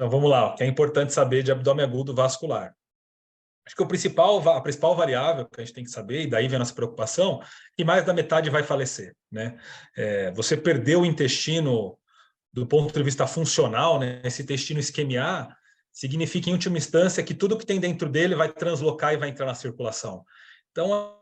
Então vamos lá, o que é importante saber de abdômen agudo vascular. Acho que a principal variável que a gente tem que saber, e daí vem a nossa preocupação, que mais da metade vai falecer, né? Você perdeu o intestino do ponto de vista funcional, né? Esse intestino isquemiar, significa, em última instância, que tudo que tem dentro dele vai translocar e vai entrar na circulação. Então,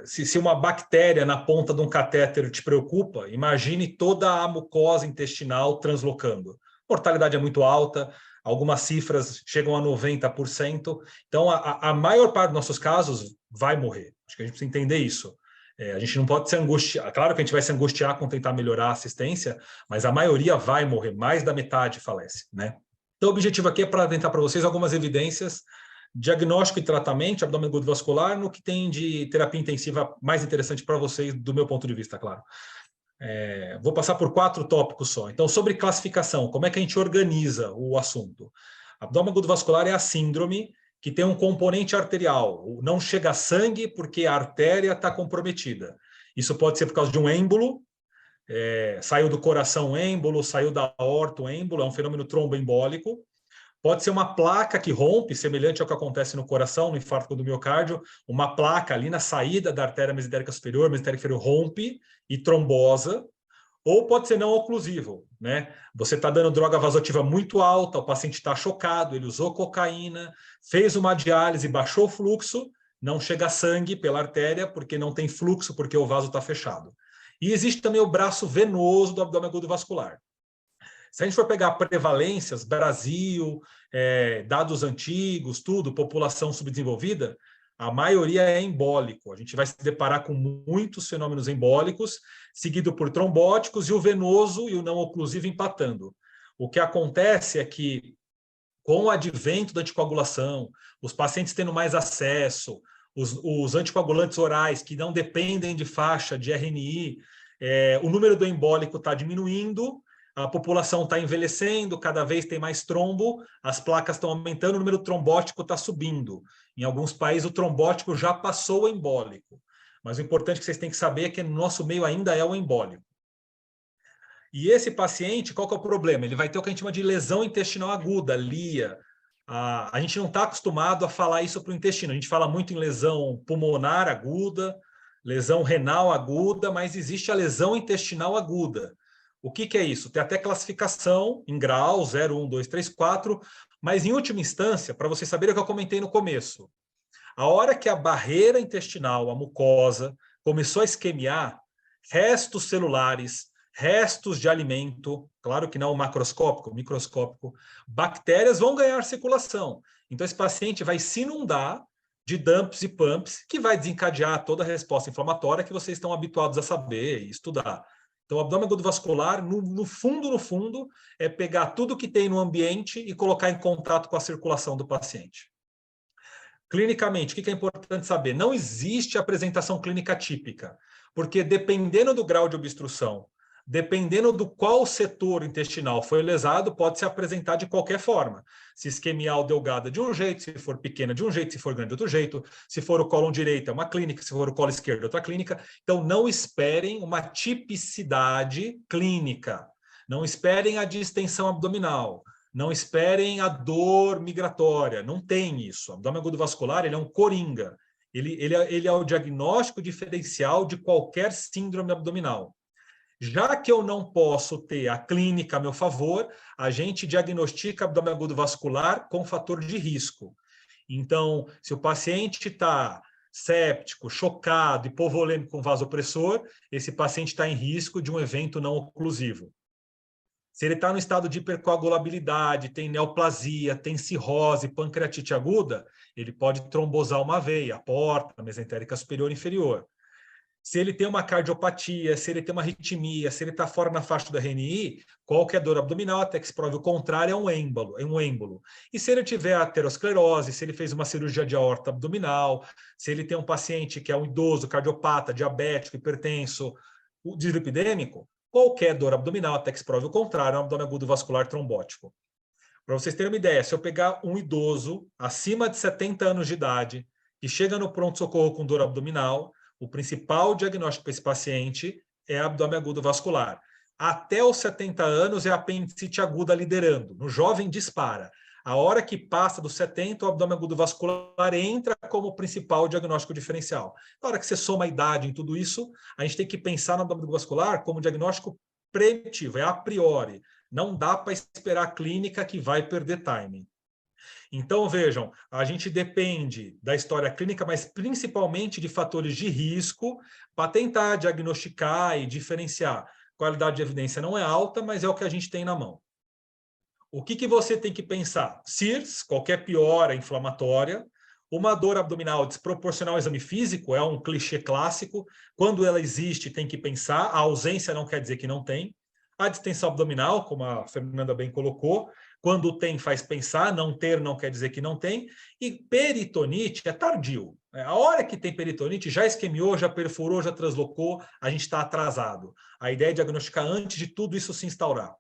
se uma bactéria na ponta de um catéter te preocupa, imagine toda a mucosa intestinal translocando. A mortalidade é muito alta, algumas cifras chegam a 90%. Então, a maior parte dos nossos casos vai morrer. Acho que a gente precisa entender isso. A gente não pode se angustiar. Claro que a gente vai se angustiar com tentar melhorar a assistência, mas a maioria vai morrer, mais da metade falece, né? Então, o objetivo aqui é para apresentar para vocês algumas evidências, diagnóstico e tratamento de abdômen agudo vascular, no que tem de terapia intensiva mais interessante para vocês, do meu ponto de vista, claro. Vou passar por 4 tópicos só. Então, sobre classificação, como é que a gente organiza o assunto? Abdômen agudo vascular é a síndrome que tem um componente arterial. Não chega sangue porque a artéria está comprometida. Isso pode ser por causa de um êmbolo, saiu do coração um êmbolo, saiu da aorta um êmbolo, é um fenômeno tromboembólico. Pode ser uma placa que rompe, semelhante ao que acontece no coração, no infarto do miocárdio, uma placa ali na saída da artéria mesentérica superior, mesentérica inferior rompe e trombosa. Ou pode ser não oclusivo, né? Você está dando droga vasoativa muito alta, o paciente está chocado, ele usou cocaína, fez uma diálise, baixou o fluxo, não chega sangue pela artéria, porque não tem fluxo, porque o vaso está fechado. E existe também o braço venoso do abdômen agudo vascular. Se a gente for pegar prevalências, Brasil, dados antigos, tudo, população subdesenvolvida, a maioria é embólico. A gente vai se deparar com muitos fenômenos embólicos, seguido por trombóticos e o venoso e o não oclusivo empatando. O que acontece é que, com o advento da anticoagulação, os pacientes tendo mais acesso, os anticoagulantes orais que não dependem de faixa de RNI, o número do embólico está diminuindo, a população está envelhecendo, cada vez tem mais trombo, as placas estão aumentando, o número trombótico está subindo. Em alguns países, o trombótico já passou o embólico. Mas o importante que vocês têm que saber é que no nosso meio ainda é o embólico. E esse paciente, qual que é o problema? Ele vai ter o que a gente chama de lesão intestinal aguda, LIA. A gente não está acostumado a falar isso para o intestino. A gente fala muito em lesão pulmonar aguda, lesão renal aguda, mas existe a lesão intestinal aguda. O que é isso? Tem até classificação em grau, 0, 1, 2, 3, 4, mas em última instância, para vocês saberem o que eu comentei no começo, a hora que a barreira intestinal, a mucosa, começou a isquemiar, restos celulares, restos de alimento, claro que não macroscópico, microscópico, bactérias vão ganhar circulação. Então, esse paciente vai se inundar de dumps e pumps, que vai desencadear toda a resposta inflamatória que vocês estão habituados a saber e estudar. Então, o abdômen agudo vascular, no fundo, é pegar tudo que tem no ambiente e colocar em contato com a circulação do paciente. Clinicamente, o que é importante saber? Não existe apresentação clínica típica, porque dependendo do grau de obstrução, dependendo do qual setor intestinal foi lesado, pode se apresentar de qualquer forma. Se isquemial delgada de um jeito, se for pequena de um jeito, se for grande de outro jeito, se for o cólon direito é uma clínica, se for o colo esquerdo é outra clínica. Então, não esperem uma tipicidade clínica, não esperem a distensão abdominal, não esperem a dor migratória, não tem isso. O abdômen agudo vascular ele é um coringa, ele é o diagnóstico diferencial de qualquer síndrome abdominal. Já que eu não posso ter a clínica a meu favor, a gente diagnostica abdômen agudo vascular com fator de risco. Então, se o paciente está séptico, chocado, hipovolêmico com vasopressor, esse paciente está em risco de um evento não oclusivo. Se ele está no estado de hipercoagulabilidade, tem neoplasia, tem cirrose, pancreatite aguda, ele pode trombosar uma veia, a porta, a mesentérica superior e inferior. Se ele tem uma cardiopatia, se ele tem uma arritmia, se ele está fora na faixa do RNI, qualquer dor abdominal, até que se prove o contrário, é um êmbolo. E se ele tiver aterosclerose, se ele fez uma cirurgia de aorta abdominal, se ele tem um paciente que é um idoso, cardiopata, diabético, hipertenso, dislipidêmico, qualquer dor abdominal, até que se prove o contrário, é um abdômen agudo vascular trombótico. Para vocês terem uma ideia, se eu pegar um idoso acima de 70 anos de idade, que chega no pronto-socorro com dor abdominal, o principal diagnóstico para esse paciente é abdômen agudo vascular. Até os 70 anos é a apendicite aguda liderando. No jovem, dispara. A hora que passa dos 70, o abdômen agudo vascular entra como principal diagnóstico diferencial. Na hora que você soma a idade em tudo isso, a gente tem que pensar no abdômen agudo vascular como diagnóstico preventivo, é a priori. Não dá para esperar a clínica que vai perder timing. Então, vejam, a gente depende da história clínica, mas principalmente de fatores de risco para tentar diagnosticar e diferenciar. Qualidade de evidência não é alta, mas é o que a gente tem na mão. O que você tem que pensar? CIRS, qualquer piora inflamatória, uma dor abdominal desproporcional ao exame físico, é um clichê clássico. Quando ela existe, tem que pensar. A ausência não quer dizer que não tem. A distensão abdominal, como a Fernanda bem colocou, quando tem, faz pensar. Não ter não quer dizer que não tem. E peritonite é tardio. A hora que tem peritonite, já isquemiou, já perfurou, já translocou, a gente está atrasado. A ideia é diagnosticar antes de tudo isso se instaurar.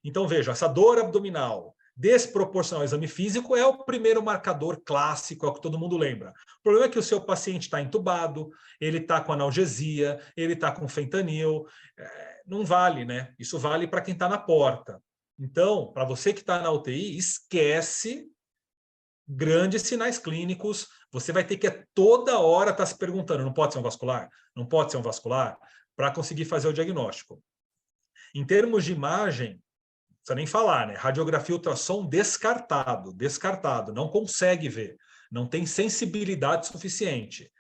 Então, veja, essa dor abdominal desproporcional ao exame físico é o primeiro marcador clássico, é o que todo mundo lembra. O problema é que o seu paciente está entubado, ele está com analgesia, ele está com fentanil, não vale, né? Isso vale para quem está na porta. Então, para você que está na UTI, esquece grandes sinais clínicos, você vai ter que toda hora estar se perguntando, não pode ser um vascular? Não pode ser um vascular? Para conseguir fazer o diagnóstico. Em termos de imagem, não precisa nem falar, né? Radiografia e ultrassom descartado, não consegue ver, não tem sensibilidade suficiente.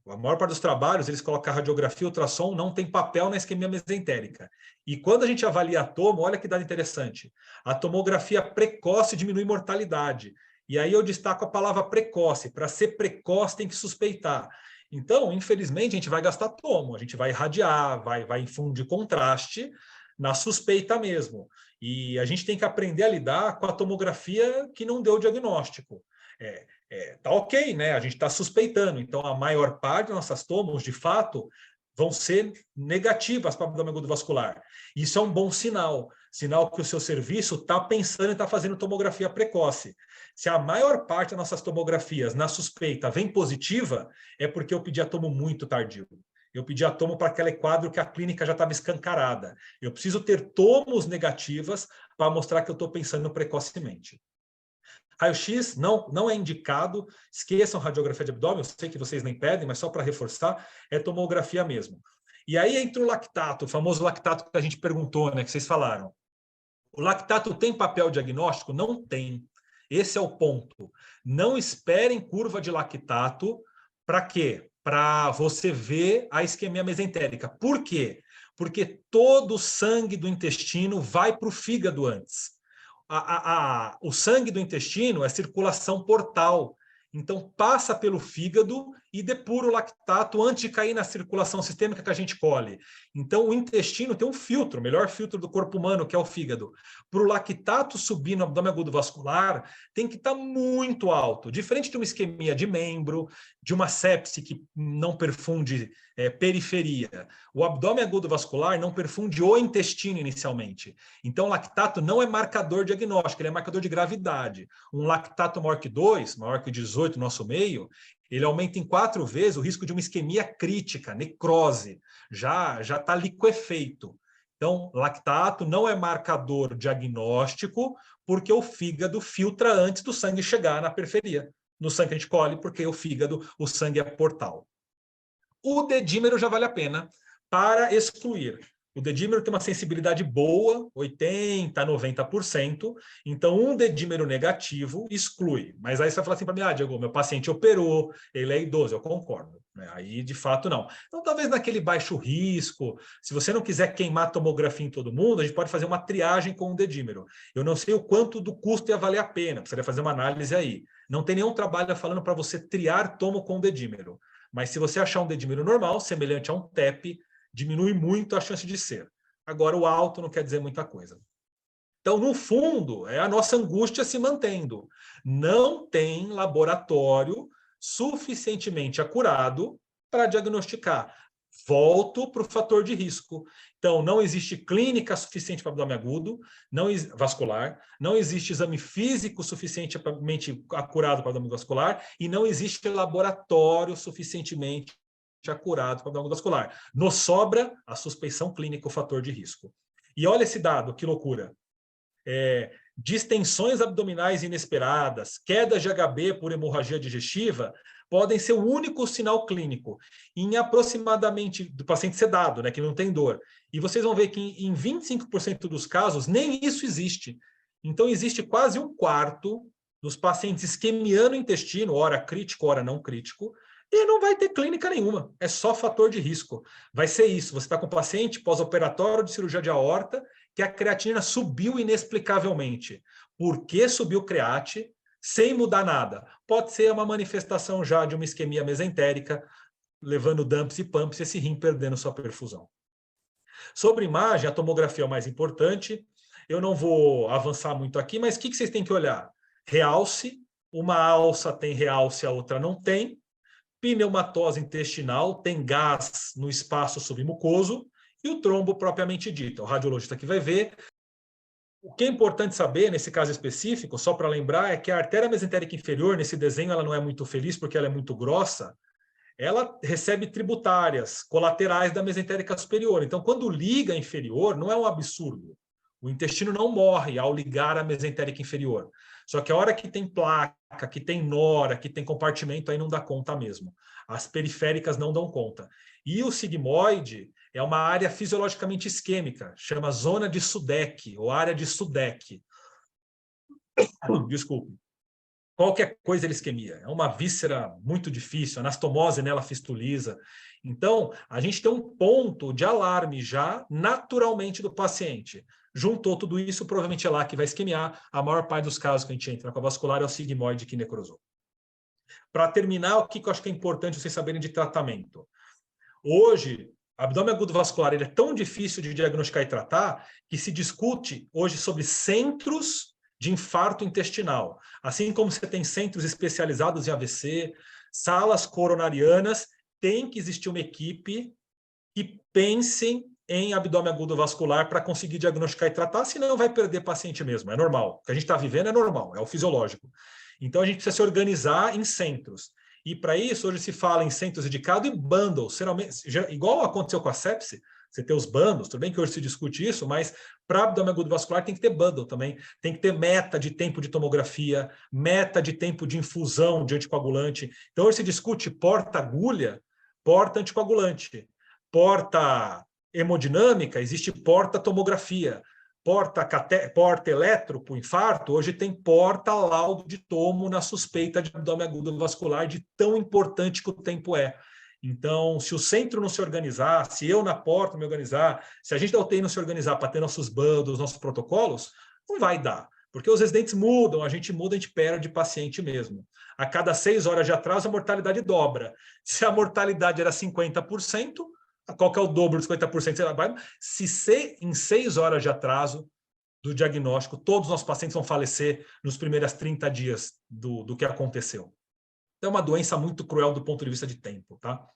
A maior parte dos trabalhos, eles colocam a radiografia e ultrassom, não tem papel na isquemia mesentérica. E quando a gente avalia a tomo, olha que dado interessante. A tomografia precoce diminui mortalidade. E aí eu destaco a palavra precoce. Para ser precoce, tem que suspeitar. Então, infelizmente, a gente vai gastar tomo, a gente vai irradiar, vai infundir contraste na suspeita mesmo. E a gente tem que aprender a lidar com a tomografia que não deu o diagnóstico. Tá ok, né? A gente está suspeitando. Então, a maior parte das nossas tomos, de fato, vão ser negativas para o abdômen agudo vascular. Isso é um bom sinal. Sinal que o seu serviço está pensando em estar fazendo tomografia precoce. Se a maior parte das nossas tomografias, na suspeita, vem positiva, é porque eu pedi a tomo muito tardio. Eu pedi a tomo para aquele quadro que a clínica já estava escancarada. Eu preciso ter tomos negativas para mostrar que eu estou pensando precocemente. Raio-X não é indicado, esqueçam radiografia de abdômen, eu sei que vocês nem pedem, mas só para reforçar, é tomografia mesmo. E aí entra o lactato, o famoso lactato que a gente perguntou, né, que vocês falaram. O lactato tem papel diagnóstico? Não tem. Esse é o ponto. Não esperem curva de lactato para quê? Para você ver a isquemia mesentérica. Por quê? Porque todo o sangue do intestino vai para o fígado antes. O sangue do intestino é circulação portal. Então, passa pelo fígado e depura o lactato antes de cair na circulação sistêmica que a gente colhe. Então, o intestino tem um filtro, o melhor filtro do corpo humano, que é o fígado. Para o lactato subir no abdômen agudo vascular, tem que estar muito alto. Diferente de uma isquemia de membro, de uma sepse que não perfunde periferia. O abdômen agudo vascular não perfunde o intestino inicialmente. Então, o lactato não é marcador diagnóstico, ele é marcador de gravidade. Um lactato maior que 2, maior que 18, nosso meio, ele aumenta em 4 vezes o risco de uma isquemia crítica, necrose. Já está liquefeito. Então, lactato não é marcador diagnóstico, porque o fígado filtra antes do sangue chegar na periferia. No sangue a gente colhe, porque o fígado, o sangue é portal. O dedímero já vale a pena para excluir. O dedímero tem uma sensibilidade boa, 80%, 90%. Então, um dedímero negativo exclui. Mas aí você vai falar assim para mim, Diego, meu paciente operou, ele é idoso. Eu concordo. Aí, de fato, não. Então, talvez naquele baixo risco, se você não quiser queimar tomografia em todo mundo, a gente pode fazer uma triagem com o dedímero. Eu não sei o quanto do custo ia valer a pena, precisaria fazer uma análise aí. Não tem nenhum trabalho falando para você triar tomo com dedímero. Mas se você achar um dedímero normal, semelhante a um TEP, diminui muito a chance de ser. Agora, o alto não quer dizer muita coisa. Então, no fundo, é a nossa angústia se mantendo. Não tem laboratório suficientemente acurado para diagnosticar. Volto para o fator de risco. Então, não existe clínica suficiente para abdômen agudo, vascular, não existe exame físico suficientemente acurado para abdômen vascular e não existe laboratório suficientemente acurado para abdômen vascular. Nos sobra a suspeição clínica, o fator de risco. E olha esse dado, que loucura. Distensões abdominais inesperadas, quedas de HB por hemorragia digestiva, podem ser o único sinal clínico em aproximadamente do paciente sedado, né, que não tem dor. E vocês vão ver que em 25% dos casos nem isso existe. Então existe quase um quarto dos pacientes isquemiando o intestino, ora crítico, ora não crítico, e não vai ter clínica nenhuma. É só fator de risco. Vai ser isso. Você está com o paciente pós-operatório de cirurgia de aorta, que a creatinina subiu inexplicavelmente. Por que subiu o create sem mudar nada? Pode ser uma manifestação já de uma isquemia mesentérica, levando dumps e pumps, esse rim perdendo sua perfusão. Sobre imagem, a tomografia é o mais importante. Eu não vou avançar muito aqui, mas o que vocês têm que olhar? Realce, uma alça tem realce, a outra não tem. Pneumatose intestinal, tem gás no espaço submucoso, e o trombo propriamente dito. O radiologista que vai ver. O que é importante saber, nesse caso específico, só para lembrar, é que a artéria mesentérica inferior, nesse desenho, ela não é muito feliz porque ela é muito grossa, ela recebe tributárias colaterais da mesentérica superior. Então, quando liga a inferior, não é um absurdo. O intestino não morre ao ligar a mesentérica inferior. Só que a hora que tem placa, que tem nora, que tem compartimento, aí não dá conta mesmo. As periféricas não dão conta. E o sigmoide é uma área fisiologicamente isquêmica, chama zona de Sudeck, ou área de Sudeck. Desculpe. Qualquer coisa é isquemia. É uma víscera muito difícil, anastomose nela fistuliza. Então, a gente tem um ponto de alarme já naturalmente do paciente. Juntou tudo isso, provavelmente é lá que vai isquemiar. A maior parte dos casos que a gente entra com a vascular é o sigmoide que necrosou. Para terminar, o que eu acho que é importante vocês saberem de tratamento? Hoje, abdômen agudo vascular ele é tão difícil de diagnosticar e tratar que se discute hoje sobre centros de infarto intestinal. Assim como você tem centros especializados em AVC, salas coronarianas, tem que existir uma equipe que pense em abdômen agudo vascular para conseguir diagnosticar e tratar, senão vai perder paciente mesmo. É normal. O que a gente está vivendo é normal, é o fisiológico. Então, a gente precisa se organizar em centros. E para isso, hoje se fala em centros dedicados e bundles. Igual aconteceu com a sepse, você tem os bundles, tudo bem que hoje se discute isso, mas para abdômen agudo vascular tem que ter bundle também. Tem que ter meta de tempo de tomografia, meta de tempo de infusão de anticoagulante. Então, hoje se discute porta-agulha, porta-anticoagulante. Porta hemodinâmica, existe porta-tomografia. Porta eletro para o infarto, hoje tem porta-laudo de tomo na suspeita de abdômen agudo vascular, de tão importante que o tempo é. Então, se o centro não se organizar, se eu na porta me organizar, se a gente da UTI não se organizar para ter nossos bundles, nossos protocolos, não vai dar. Porque os residentes mudam, a gente muda, a gente perde paciente mesmo. A cada 6 horas de atraso, a mortalidade dobra. Se a mortalidade era 50%, qual que é o dobro de 50%? Se em 6 horas de atraso do diagnóstico, todos os nossos pacientes vão falecer nos primeiros 30 dias do que aconteceu. É uma doença muito cruel do ponto de vista de tempo, tá?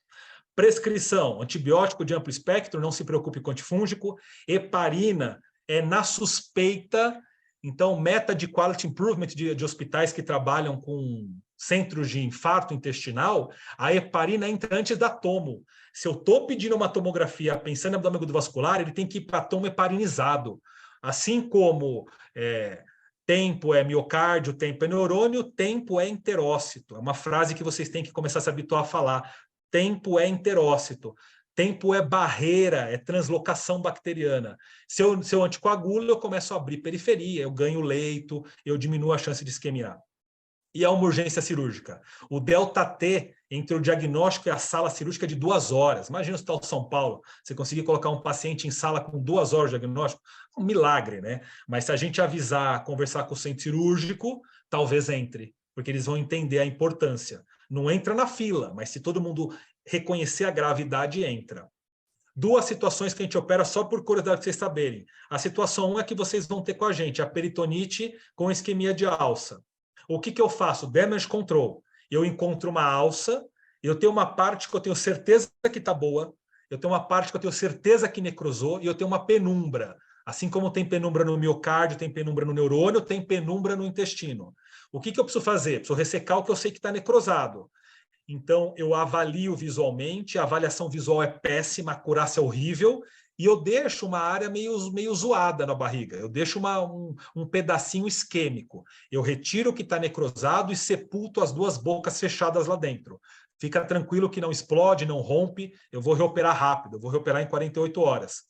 Prescrição, antibiótico de amplo espectro, não se preocupe com antifúngico. Heparina é na suspeita. Então, meta de quality improvement de hospitais que trabalham com centros de infarto intestinal, a heparina entra antes da tomo. Se eu estou pedindo uma tomografia pensando em abdômen agudo vascular, ele tem que ir para tomo heparinizado. Assim como tempo é miocárdio, tempo é neurônio, tempo é enterócito. É uma frase que vocês têm que começar a se habituar a falar. Tempo é enterócito. Tempo é barreira, é translocação bacteriana. Se eu anticoagulo, eu começo a abrir periferia, eu ganho leito, eu diminuo a chance de isquemiar. E é uma urgência cirúrgica. O delta T entre o diagnóstico e a sala cirúrgica é de 2 horas. Imagina o Hospital de São Paulo, você conseguir colocar um paciente em sala com 2 horas de diagnóstico, um milagre, né? Mas se a gente avisar, conversar com o centro cirúrgico, talvez entre, porque eles vão entender a importância. Não entra na fila, mas se todo mundo reconhecer a gravidade, entra. 2 situações que a gente opera só por curiosidade para vocês saberem. A situação 1 é que vocês vão ter com a gente, a peritonite com isquemia de alça. O que eu faço? Damage control. Eu encontro uma alça, eu tenho uma parte que eu tenho certeza que está boa, eu tenho uma parte que eu tenho certeza que necrosou, e eu tenho uma penumbra. Assim como tem penumbra no miocárdio, tem penumbra no neurônio, tem penumbra no intestino. O que eu preciso fazer? Preciso ressecar o que eu sei que está necrosado. Então, eu avalio visualmente, a avaliação visual é péssima, a acurácia é horrível, e eu deixo uma área meio zoada na barriga, eu deixo um pedacinho isquêmico. Eu retiro o que está necrosado e sepulto as duas bocas fechadas lá dentro. Fica tranquilo que não explode, não rompe, eu vou reoperar rápido, eu vou reoperar em 48 horas.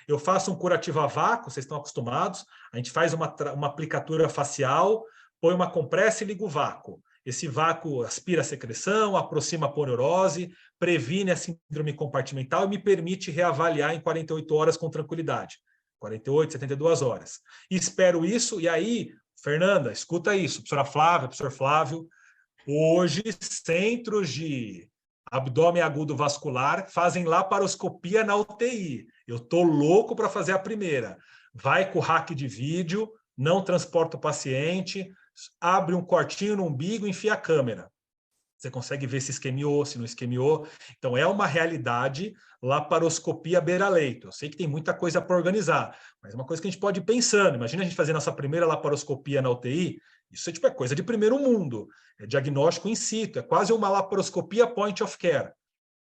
Eu faço um curativo a vácuo, vocês estão acostumados, a gente faz uma aplicatura facial, põe uma compressa e liga o vácuo. Esse vácuo aspira a secreção, aproxima a polineurose, previne a síndrome compartimental e me permite reavaliar em 48 horas com tranquilidade. 48, 72 horas. Espero isso, e aí, Fernanda, escuta isso, professora Flávia, professor Flávio, hoje, centros de abdômen agudo vascular fazem laparoscopia na UTI. Eu estou louco para fazer a primeira. Vai com o hack de vídeo, não transporta o paciente, abre um cortinho no umbigo e enfia a câmera. Você consegue ver se isquemiou, se não isquemiou. Então, é uma realidade, laparoscopia beira-leito. Eu sei que tem muita coisa para organizar, mas é uma coisa que a gente pode ir pensando. Imagina a gente fazer nossa primeira laparoscopia na UTI, isso é coisa de primeiro mundo, é diagnóstico in situ, é quase uma laparoscopia point of care.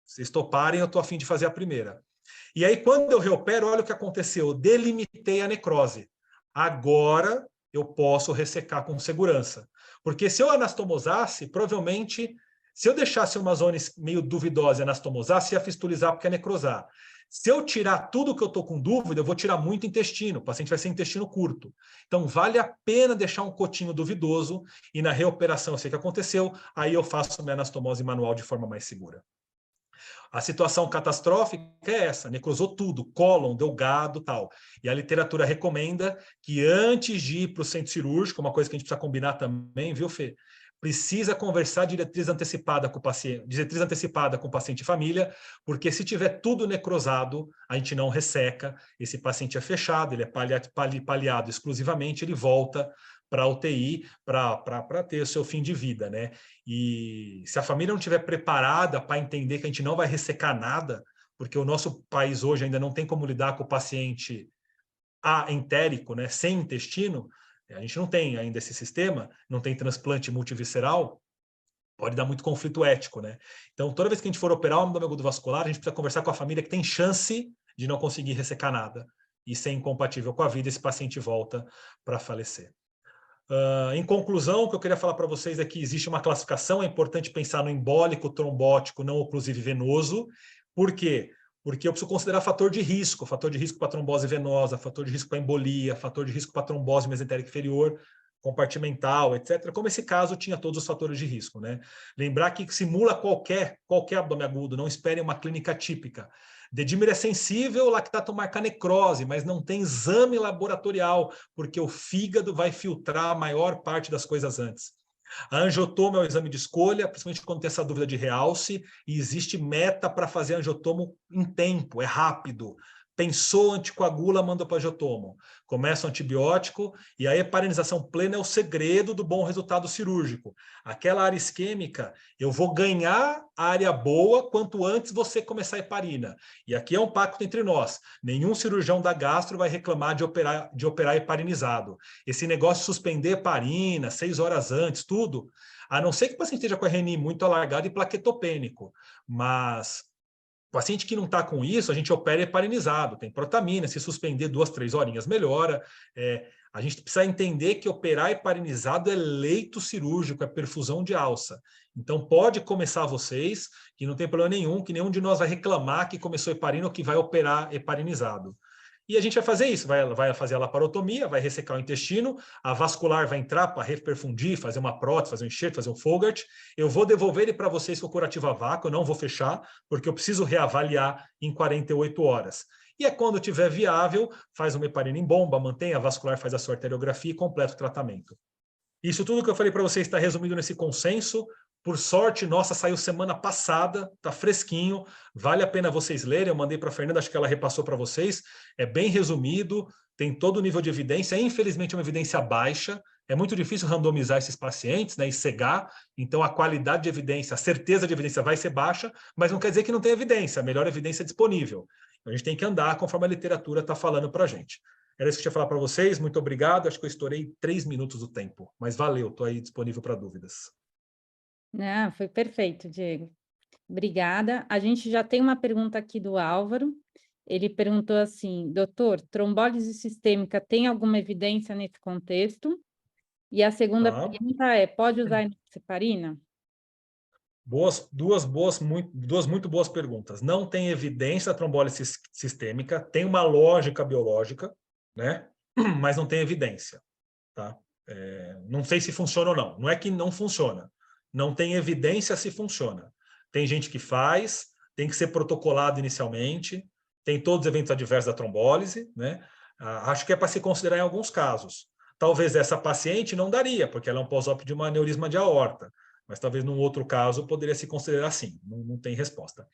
Se vocês toparem, eu estou a fim de fazer a primeira. E aí, quando eu reopero, olha o que aconteceu, eu delimitei a necrose. Agora eu posso ressecar com segurança. Porque se eu anastomosasse, provavelmente, se eu deixasse uma zona meio duvidosa e anastomosasse, ia fistulizar porque ia necrosar. Se eu tirar tudo que eu estou com dúvida, eu vou tirar muito intestino, o paciente vai ser intestino curto. Então, vale a pena deixar um cotinho duvidoso e na reoperação, eu sei o que aconteceu, aí eu faço minha anastomose manual de forma mais segura. A situação catastrófica é essa, necrosou tudo, cólon, delgado, tal. E a literatura recomenda que antes de ir para o centro cirúrgico, uma coisa que a gente precisa combinar também, viu, Fê? Precisa conversar diretriz antecipada com o paciente, diretriz antecipada com o paciente e família, porque se tiver tudo necrosado, a gente não resseca, esse paciente é fechado, ele é paliado exclusivamente, ele volta para a UTI para ter o seu fim de vida, né? E se a família não estiver preparada para entender que a gente não vai ressecar nada, porque o nosso país hoje ainda não tem como lidar com o paciente entérico, né, sem intestino, a gente não tem ainda esse sistema, não tem transplante multivisceral, pode dar muito conflito ético, né? Então, toda vez que a gente for operar o abdômen agudo vascular, a gente precisa conversar com a família que tem chance de não conseguir ressecar nada e ser incompatível com a vida, esse paciente volta para falecer. Em conclusão, o que eu queria falar para vocês é que existe uma classificação, é importante pensar no embólico, trombótico, não oclusivo e venoso. Por quê? Porque eu preciso considerar fator de risco para trombose venosa, fator de risco para embolia, fator de risco para trombose mesentérica inferior, compartimental, etc. Como esse caso tinha todos os fatores de risco, né? Lembrar que simula qualquer abdômen agudo, não esperem uma clínica típica. Dedímer é sensível, lactato marca necrose, mas não tem exame laboratorial, porque o fígado vai filtrar a maior parte das coisas antes. A angiotomo é um exame de escolha, principalmente quando tem essa dúvida de realce, e existe meta para fazer angiotomo em tempo, é rápido. Pensou, anticoagula, manda para angiotomo. Começa o antibiótico, e a heparinização plena é o segredo do bom resultado cirúrgico. Aquela área isquêmica, eu vou ganhar a área boa quanto antes você começar a heparina. E aqui é um pacto entre nós. Nenhum cirurgião da gastro vai reclamar de operar heparinizado. Esse negócio de suspender heparina 6 horas antes, tudo, a não ser que o paciente esteja com RNI muito alargado e plaquetopênico, mas o paciente que não está com isso, a gente opera heparinizado, tem protamina, se suspender 2, 3 horinhas melhora. A gente precisa entender que operar heparinizado é leito cirúrgico, é perfusão de alça. Então pode começar vocês, que não tem problema nenhum, que nenhum de nós vai reclamar que começou heparina ou que vai operar heparinizado. E a gente vai fazer isso, vai fazer a laparotomia, vai ressecar o intestino, a vascular vai entrar para reperfundir, fazer uma prótese, fazer um enxerto, fazer um Fogart. Eu vou devolver ele para vocês com o curativo a vácuo, eu não vou fechar, porque eu preciso reavaliar em 48 horas. E é quando tiver viável, faz uma heparina em bomba, mantém a vascular, faz a sua arteriografia e completa o tratamento. Isso tudo que eu falei para vocês está resumido nesse consenso. Por sorte, nossa, saiu semana passada, está fresquinho, vale a pena vocês lerem. Eu mandei para a Fernanda, acho que ela repassou para vocês. É bem resumido, tem todo o nível de evidência. Infelizmente, é uma evidência baixa. É muito difícil randomizar esses pacientes, né, e cegar. Então, a qualidade de evidência, a certeza de evidência vai ser baixa, mas não quer dizer que não tem evidência. A melhor evidência é disponível. A gente tem que andar conforme a literatura está falando para a gente. Era isso que eu tinha falar para vocês. Muito obrigado. Acho que eu estourei 3 minutos do tempo, mas valeu. Estou aí disponível para dúvidas. Não, foi perfeito, Diego. Obrigada. A gente já tem uma pergunta aqui do Álvaro. Ele perguntou assim, doutor, trombólise sistêmica tem alguma evidência nesse contexto? E a segunda Tá? pergunta é, pode usar enoxaparina? Duas muito boas perguntas. Não tem evidência da trombólise sistêmica, tem uma lógica biológica, né? Mas não tem evidência, tá? Não sei se funciona ou não. Não é que não funciona. Não tem evidência se funciona. Tem gente que faz, tem que ser protocolado inicialmente, tem todos os eventos adversos da trombólise, né? Acho que é para se considerar em alguns casos. Talvez essa paciente não daria, porque ela é um pós-op de uma aneurisma de aorta, mas talvez num outro caso poderia se considerar assim, não tem resposta.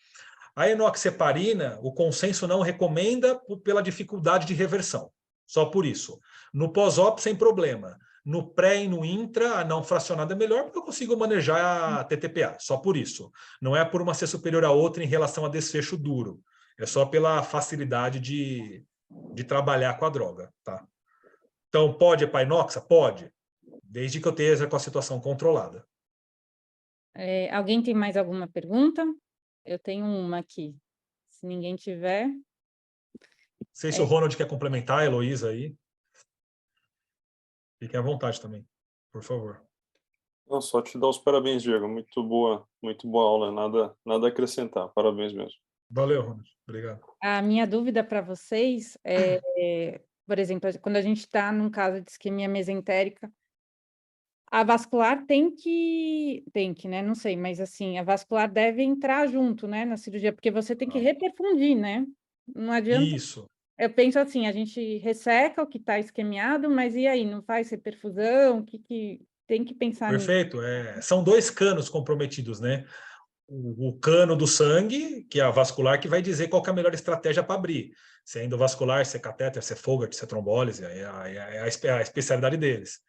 A enoxaparina, o consenso não recomenda pela dificuldade de reversão, só por isso. No pós-op, sem problema. No pré e no intra, a não fracionada é melhor porque eu consigo manejar a TTPA, só por isso. Não é por uma ser superior a outra em relação a desfecho duro. É só pela facilidade de trabalhar com a droga, tá? Então, pode epinoxa? Pode, desde que eu esteja com a situação controlada. Alguém tem mais alguma pergunta? Eu tenho uma aqui. Se ninguém tiver... Não sei se o Ronald quer complementar, a Heloísa aí. Fiquem à vontade também, por favor. Não, só te dar os parabéns, Diego. Muito boa aula. Nada a acrescentar. Parabéns mesmo. Valeu, Ronald. Obrigado. A minha dúvida para vocês por exemplo, quando a gente está num caso de isquemia mesentérica, a vascular tem que, né? Não sei, mas assim, a vascular deve entrar junto, né, na cirurgia, porque você tem que reperfundir, né? Não adianta. Isso. Eu penso assim, a gente resseca o que está isquemiado, mas e aí, não faz reperfusão? O que tem que pensar nisso? Perfeito. São dois canos comprometidos, né? O cano do sangue, que é a vascular, que vai dizer qual que é a melhor estratégia para abrir. Se é endovascular, se é catéter, se é Fogart, se é trombólise, é a especialidade deles.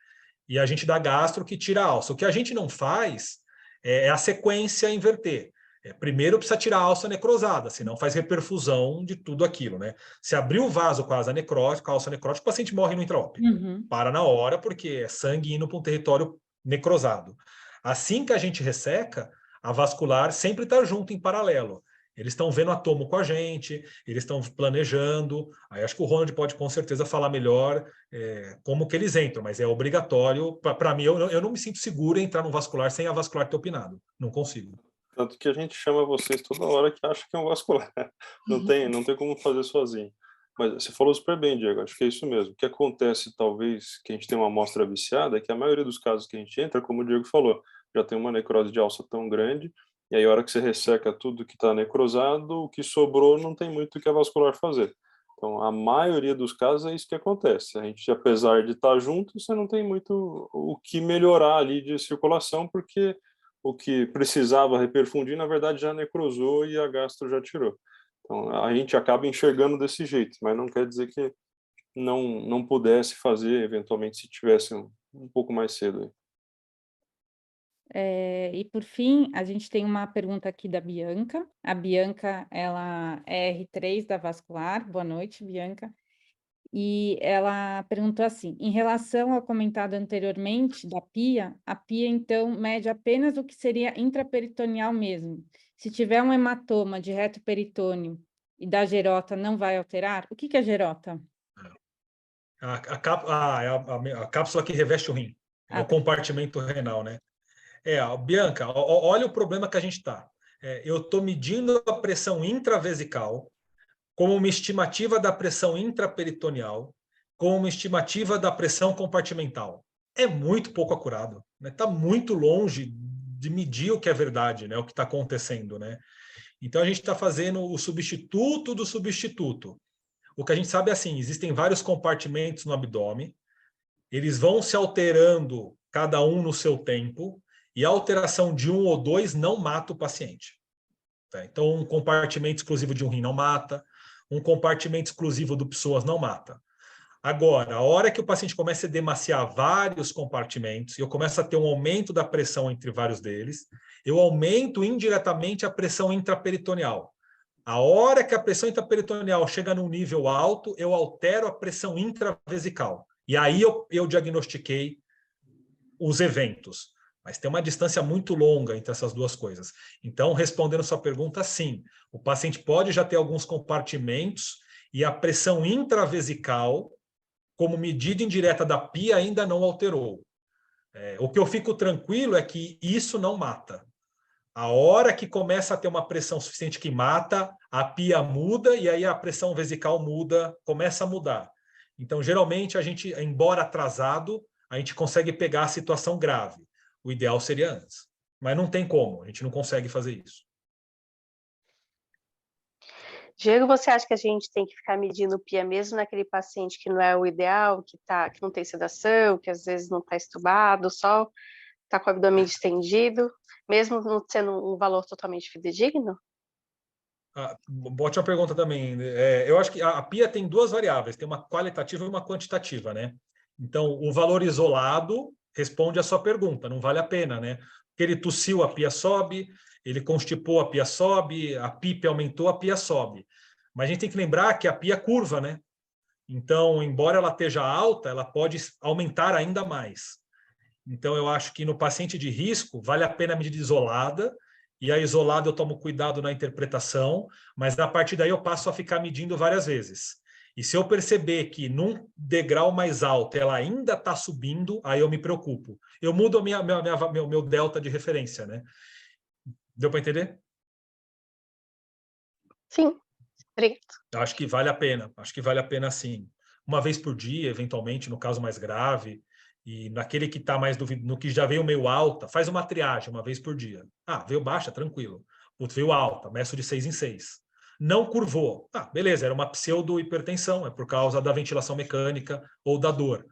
E a gente dá gastro que tira a alça. O que a gente não faz é a sequência inverter. Primeiro precisa tirar a alça necrosada, senão faz reperfusão de tudo aquilo, né? Se abrir o vaso com a alça necrótica, o paciente morre no intraop. Uhum. Para na hora, porque é sangue indo para um território necrosado. Assim que a gente resseca, a vascular sempre está junto em paralelo. Eles estão vendo a tomo com a gente, eles estão planejando. Aí acho que o Ronald pode com certeza falar melhor como que eles entram, mas é obrigatório. Para mim, eu não me sinto seguro em entrar no vascular sem a vascular ter opinado. Não consigo. Tanto que a gente chama vocês toda hora que acha que é um vascular. Não tem como fazer sozinho. Mas você falou super bem, Diego, acho que é isso mesmo. O que acontece, talvez, que a gente tem uma amostra viciada, é que a maioria dos casos que a gente entra, como o Diego falou, já tem uma necrose de alça tão grande, e aí a hora que você resseca tudo que está necrosado, o que sobrou não tem muito o que a vascular fazer. Então, a maioria dos casos é isso que acontece. A gente, apesar de estar junto, você não tem muito o que melhorar ali de circulação, porque o que precisava reperfundir, na verdade, já necrosou e a gastro já tirou. Então, a gente acaba enxergando desse jeito, mas não quer dizer que não pudesse fazer, eventualmente, se tivesse um pouco mais cedo aí. E por fim, a gente tem uma pergunta aqui da Bianca. A Bianca, ela é R3 da Vascular. Boa noite, Bianca. E ela perguntou assim, em relação ao comentado anteriormente da PIA, a PIA, então, mede apenas o que seria intraperitoneal mesmo. Se tiver um hematoma de reto peritônio e da gerota, não vai alterar? O que é gerota? A cápsula que reveste o rim. É o Tá. compartimento renal, né? Bianca, olha o problema que a gente está. Eu estou medindo a pressão intravesical como uma estimativa da pressão intraperitoneal, como uma estimativa da pressão compartimental. É muito pouco acurado, né? Está muito longe de medir o que é verdade, né? O que está acontecendo, né? Então a gente está fazendo o substituto do substituto. O que a gente sabe é assim: existem vários compartimentos no abdômen, eles vão se alterando, cada um no seu tempo, e a alteração de um ou dois não mata o paciente. Tá? Então, um compartimento exclusivo de um rim não mata, um compartimento exclusivo do psoas não mata. Agora, a hora que o paciente começa a demaciar vários compartimentos, e eu começo a ter um aumento da pressão entre vários deles, eu aumento indiretamente a pressão intraperitoneal. A hora que a pressão intraperitoneal chega num nível alto, eu altero a pressão intravesical. E aí eu diagnostiquei os eventos. mas tem uma distância muito longa entre essas duas coisas. Então, respondendo sua pergunta, sim, o paciente pode já ter alguns compartimentos e a pressão intravesical, como medida indireta da PIA, ainda não alterou. O que eu fico tranquilo é que isso não mata. A hora que começa a ter uma pressão suficiente que mata, a PIA muda e aí a pressão vesical muda, começa a mudar. Então, geralmente, a gente, embora atrasado, a gente consegue pegar a situação grave. O ideal seria antes. Mas não tem como, a gente não consegue fazer isso. Diego, você acha que a gente tem que ficar medindo o PIA mesmo naquele paciente que não é o ideal, que não tem sedação, que às vezes não está estubado, só está com o abdômen distendido, mesmo não sendo um valor totalmente fidedigno? Ótima pergunta também. Eu acho que a PIA tem duas variáveis, tem uma qualitativa e uma quantitativa, né? Então, o valor isolado responde à sua pergunta, não vale a pena, né? Porque ele tossiu, a PIA sobe, ele constipou, a PIA sobe, a PIP aumentou, a PIA sobe. Mas a gente tem que lembrar que a PIA curva, né? Então, embora ela esteja alta, ela pode aumentar ainda mais. Então, eu acho que no paciente de risco, vale a pena a medida isolada, e a isolada eu tomo cuidado na interpretação, mas a partir daí eu passo a ficar medindo várias vezes. E se eu perceber que num degrau mais alto ela ainda está subindo, aí eu me preocupo. Eu mudo meu delta de referência, né? Deu para entender? Sim, obrigado. Acho que vale a pena. Acho que vale a pena sim. Uma vez por dia, eventualmente, no caso mais grave, e naquele que está mais no que já veio meio alta, faz uma triagem uma vez por dia. Veio baixa, tranquilo. Putz, veio alta, meço de 6 em 6. Não curvou. Beleza, era uma pseudo-hipertensão, é por causa da ventilação mecânica ou da dor.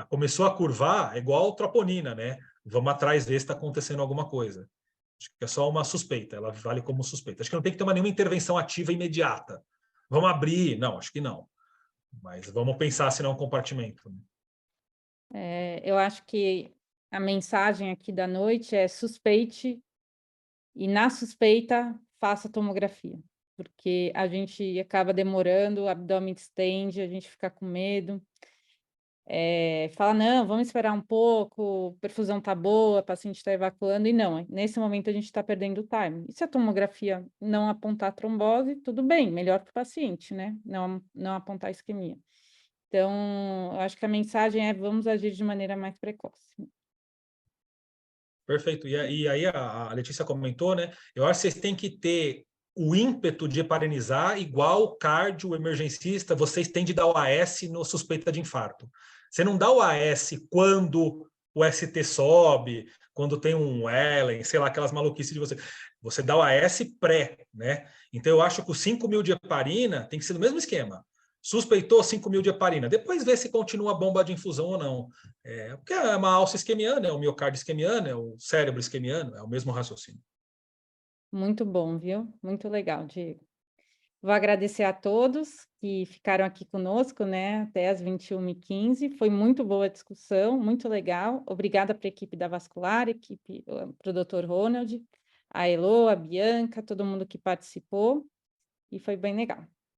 Começou a curvar, é igual troponina, né? Vamos atrás ver se está acontecendo alguma coisa. Acho que é só uma suspeita, ela vale como suspeita. Acho que não tem que ter nenhuma intervenção ativa imediata. Vamos abrir? Não, acho que não. Mas vamos pensar se não é um compartimento. Eu acho que a mensagem aqui da noite é suspeite e na suspeita faça tomografia, porque a gente acaba demorando, o abdômen distende, a gente fica com medo. Fala, não, vamos esperar um pouco, perfusão tá boa, o paciente está evacuando, e não, nesse momento a gente está perdendo o time. E se a tomografia não apontar trombose, tudo bem, melhor para o paciente, né? Não apontar isquemia. Então, eu acho que a mensagem é vamos agir de maneira mais precoce. Perfeito. E aí a Letícia comentou, né? Eu acho que vocês têm que ter o ímpeto de heparinizar igual o cardio emergencista, vocês têm de dar o AS no suspeita de infarto. Você não dá o AS quando o ST sobe, quando tem um Ellen, sei lá, aquelas maluquices de você. Você dá o AS pré, né? Então, eu acho que os 5.000 de heparina tem que ser do mesmo esquema. Suspeitou 5.000 de heparina, depois vê se continua a bomba de infusão ou não. Porque é uma alça isquemiana, é o miocárdio isquemiano, é o cérebro isquemiano, é o mesmo raciocínio. Muito bom, viu? Muito legal, Diego. Vou agradecer a todos que ficaram aqui conosco, né, até as 21h15. Foi muito boa a discussão, muito legal. Obrigada para a equipe da Vascular, para o Dr. Ronald, a Elô, a Bianca, todo mundo que participou, e foi bem legal.